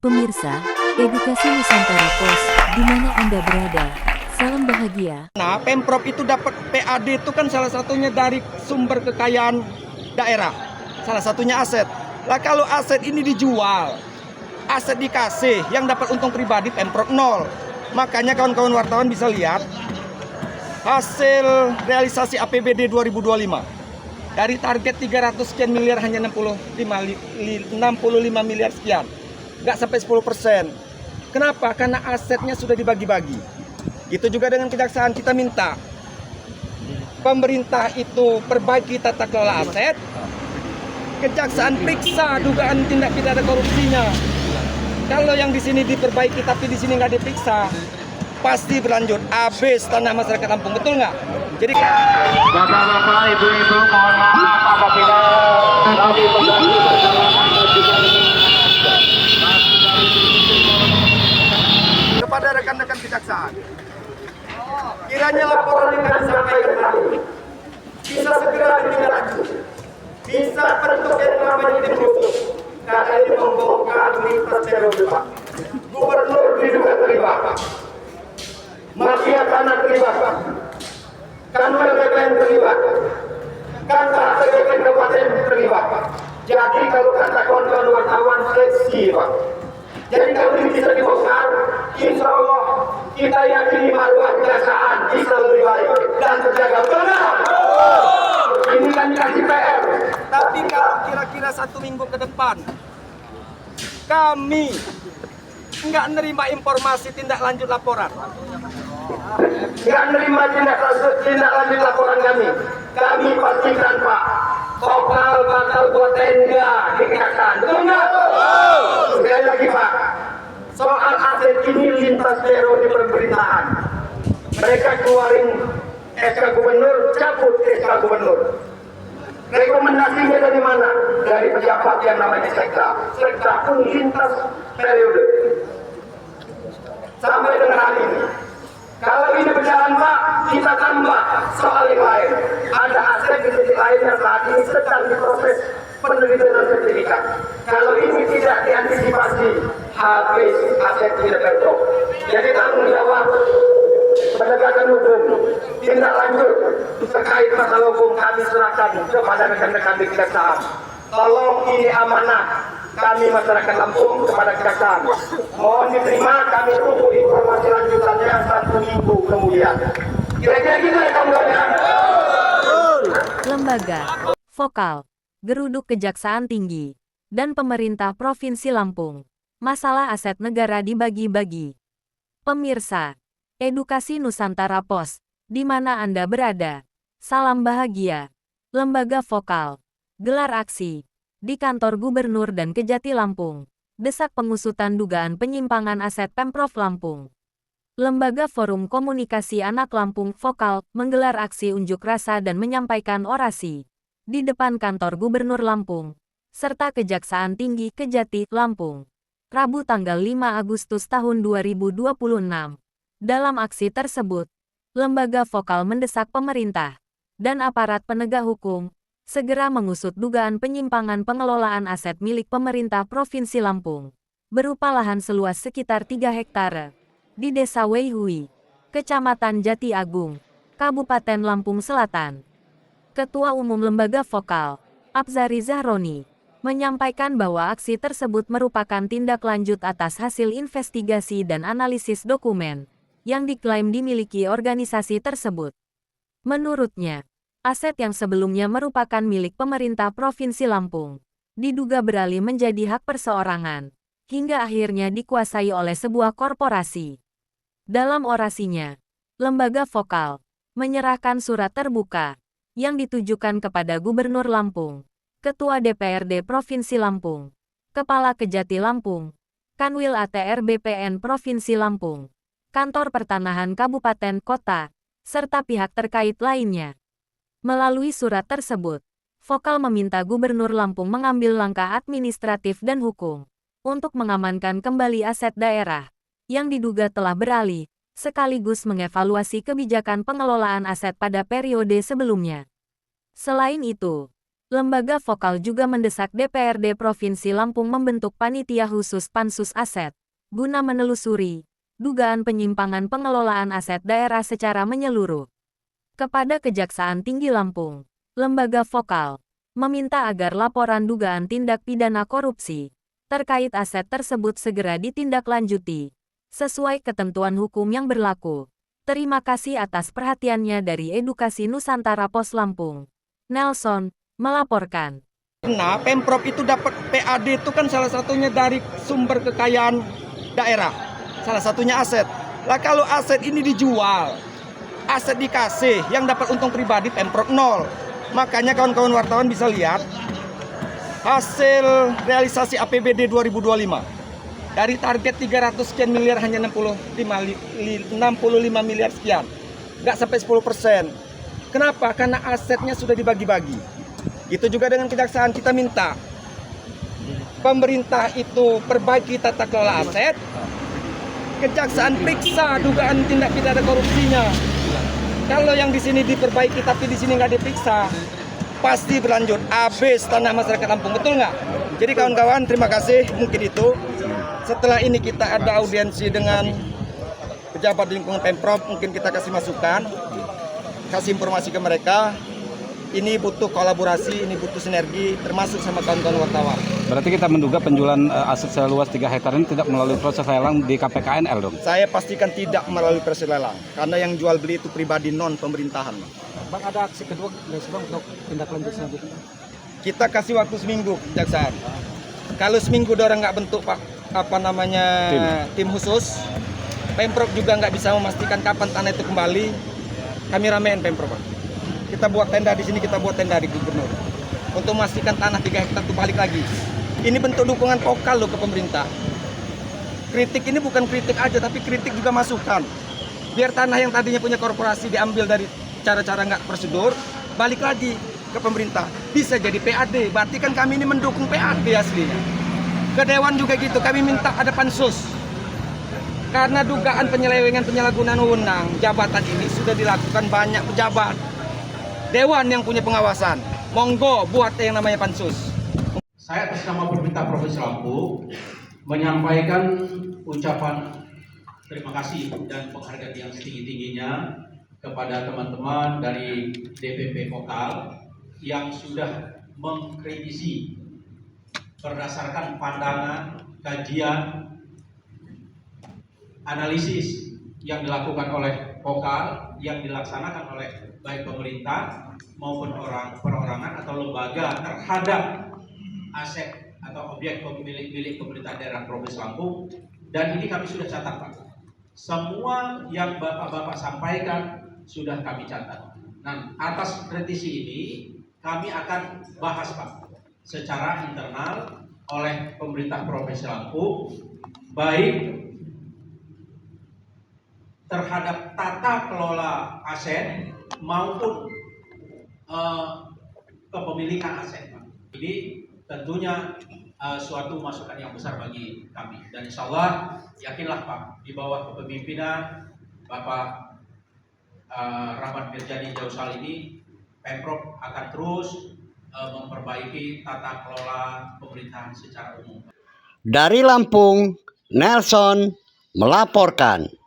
Pemirsa, edukasi Nusantara Pos, di mana Anda berada. Salam bahagia. Nah, Pemprov itu dapat PAD itu kan salah satunya dari sumber kekayaan daerah. Salah satunya aset. Lah kalau aset ini dijual, aset dikasih, yang dapat untung pribadi Pemprov nol. Makanya kawan-kawan wartawan bisa lihat hasil realisasi APBD 2025. Dari target 300 sekian miliar hanya 65 miliar sekian. Nggak sampai 10%. Kenapa? Karena asetnya sudah dibagi-bagi. Itu juga dengan kejaksaan kita minta pemerintah itu perbaiki tata kelola aset, kejaksaan periksa dugaan tindak pidana korupsinya. Kalau yang di sini diperbaiki tapi di sini nggak diperiksa, pasti berlanjut habis tanah masyarakat Lampung, betul nggak? Jadi Bapak-bapak, ibu-ibu, mohon maaf apabila kami mengganggu perjalanan kepada rekan-rekan kejaksaan, kiranya laporan yang kami sampaikan tadi bisa segera ditindaklanjuti, bisa bentuk yang namanya tim khusus, karena ini membongkar lintas terorisme. Pak. Gubernur diduga terlibat, mafia tanah terlibat, kanwil BPN terlibat, kantor BPN kabupaten terlibat. Jadi kalau kata kawan-kawan wartawan seleksi, Pak. Jadi kalau ini bisa dibongkar, insya Allah kita yakini marwah kejaksaan bisa lebih baik dan terjaga. Benar. Ini kan dikasih PR. Tapi kalau kira-kira 1 minggu ke depan kami nggak nerima informasi tindak lanjut laporan, nggak nerima tindak lanjut laporan kami pastikan Pak, bakal buat tenda di kejaksaan. Betul nggak? Sekali lagi Pak, soal aset ini lintas teror di pemerintahan. Mereka keluarin SK gubernur, cabut SK gubernur. Rekomendasinya dari mana? Dari pejabat yang namanya sekda. Sekda pun lintas periode. Sampai dengan hari ini. Kalau ini berjalan Pak, kita tambah soal yang lain. Ada aset di titik lain yang saat ini sedang diproses penelitian dan sertifikat. Kalau ini tidak diantisipasi, habis aset tidak Pemprov. Jadi tanggung jawab penegakan hukum, tindak lanjut terkait masalah hukum kami serahkan kepada rekan-rekan di kejaksaan. Tolong ini amanah kami masyarakat Lampung kepada kejaksaan. Mohon diterima, kami tunggu informasi lanjutannya 1 minggu kemudian. Kira-kira gitu ya kawan-kawan. Lembaga Vokal Geruduk Kejaksaan Tinggi dan Pemerintah Provinsi Lampung. Masalah aset negara dibagi-bagi. Pemirsa, edukasi Nusantara Pos, di mana Anda berada. Salam bahagia. Lembaga Vokal gelar aksi di kantor Gubernur dan Kejati Lampung. Desak pengusutan dugaan penyimpangan aset Pemprov Lampung. Lembaga Forum Komunikasi Anak Lampung Vokal menggelar aksi unjuk rasa dan menyampaikan orasi di depan kantor Gubernur Lampung serta Kejaksaan Tinggi Kejati Lampung. Rabu tanggal 5 Agustus tahun 2026. Dalam aksi tersebut, lembaga Vokal mendesak pemerintah dan aparat penegak hukum segera mengusut dugaan penyimpangan pengelolaan aset milik pemerintah Provinsi Lampung berupa lahan seluas sekitar 3 hektare di Desa Weihui, Kecamatan Jati Agung, Kabupaten Lampung Selatan. Ketua Umum Lembaga Vokal, Abzari Zahroni, menyampaikan bahwa aksi tersebut merupakan tindak lanjut atas hasil investigasi dan analisis dokumen yang diklaim dimiliki organisasi tersebut. Menurutnya, aset yang sebelumnya merupakan milik pemerintah Provinsi Lampung diduga beralih menjadi hak perseorangan, hingga akhirnya dikuasai oleh sebuah korporasi. Dalam orasinya, Lembaga Vokal menyerahkan surat terbuka yang ditujukan kepada Gubernur Lampung, Ketua DPRD Provinsi Lampung, Kepala Kejati Lampung, Kanwil ATR BPN Provinsi Lampung, Kantor Pertanahan Kabupaten Kota, serta pihak terkait lainnya. Melalui surat tersebut, Vokal meminta Gubernur Lampung mengambil langkah administratif dan hukum untuk mengamankan kembali aset daerah yang diduga telah beralih, sekaligus mengevaluasi kebijakan pengelolaan aset pada periode sebelumnya. Selain itu, Lembaga Vokal juga mendesak DPRD Provinsi Lampung membentuk panitia khusus Pansus Aset, guna menelusuri dugaan penyimpangan pengelolaan aset daerah secara menyeluruh. Kepada Kejaksaan Tinggi Lampung, Lembaga Vokal meminta agar laporan dugaan tindak pidana korupsi terkait aset tersebut segera ditindaklanjuti sesuai ketentuan hukum yang berlaku. Terima kasih atas perhatiannya dari Edukasi Nusantara Pos Lampung. Nelson melaporkan. Karena Pemprov itu dapat PAD itu kan salah satunya dari sumber kekayaan daerah. Salah satunya aset. Lah kalau aset ini dijual, aset dikasih, yang dapat untung pribadi Pemprov nol. Makanya kawan-kawan wartawan bisa lihat hasil realisasi APBD 2025. Dari target 300 sekian miliar hanya 65 miliar sekian. Nggak sampai 10%. Kenapa? Karena asetnya sudah dibagi-bagi. Itu juga dengan kejaksaan kita minta pemerintah itu perbaiki tata kelola aset, kejaksaan periksa dugaan tindak pidana korupsinya. Kalau yang di sini diperbaiki tapi di sini nggak diperiksa, pasti berlanjut habis tanah masyarakat Lampung, betul nggak? Jadi kawan-kawan terima kasih, mungkin itu. Setelah ini kita ada audiensi dengan pejabat di lingkungan Pemprov, mungkin kita kasih masukan, kasih informasi ke mereka. Ini butuh kolaborasi, ini butuh sinergi, termasuk sama kawan-kawan wartawan. Berarti kita menduga penjualan aset seluas 3 hektar ini tidak melalui proses lelang di KPKNL dong? Saya pastikan tidak melalui proses lelang, karena yang jual beli itu pribadi non pemerintahan. Bang, ada aksi kedua untuk tindak lanjut selanjutnya? Kita kasih waktu seminggu kejaksaan. Kalau seminggu orang nggak bentuk tim khusus, Pemprov juga nggak bisa memastikan kapan tanah itu kembali. Kami ramein Pemprov. Kita buat tenda di sini, kita buat tenda di gubernur untuk memastikan tanah 3 hektar itu balik lagi. Ini bentuk dukungan vokal loh ke pemerintah. Kritik ini bukan kritik aja, tapi kritik juga masukan. Biar tanah yang tadinya punya korporasi diambil dari cara-cara nggak prosedur, balik lagi ke pemerintah. Bisa jadi PAD, berarti kan kami ini mendukung PAD aslinya. Ke Dewan juga gitu, kami minta ada pansus. Karena dugaan penyelewengan penyalahgunaan wewenang jabatan ini sudah dilakukan banyak pejabat. Dewan yang punya pengawasan, monggo buat yang namanya pansus. Saya atas nama pemerintah Provinsi Lampung menyampaikan ucapan terima kasih dan penghargaan yang setinggi-tingginya kepada teman-teman dari DPP Vokal yang sudah mengkritisi berdasarkan pandangan, kajian, analisis yang dilakukan oleh Vokal, yang dilaksanakan oleh baik pemerintah maupun perorangan atau lembaga terhadap aset atau objek milik pemerintah daerah Provinsi Lampung. Dan ini kami sudah catat, Pak. Semua yang Bapak-Bapak sampaikan sudah kami catat. Nah, atas kritisi ini kami akan bahas, Pak, secara internal oleh pemerintah Provinsi Lampung, baik terhadap tata kelola aset maupun kepemilikan aset. Ini tentunya suatu masukan yang besar bagi kami. Dan insya Allah yakinlah Pak, di bawah kepemimpinan Bapak Rahmat Mirjani Jausal ini, Pemprov akan terus memperbaiki tata kelola pemerintahan secara umum. Dari Lampung, Nelson melaporkan.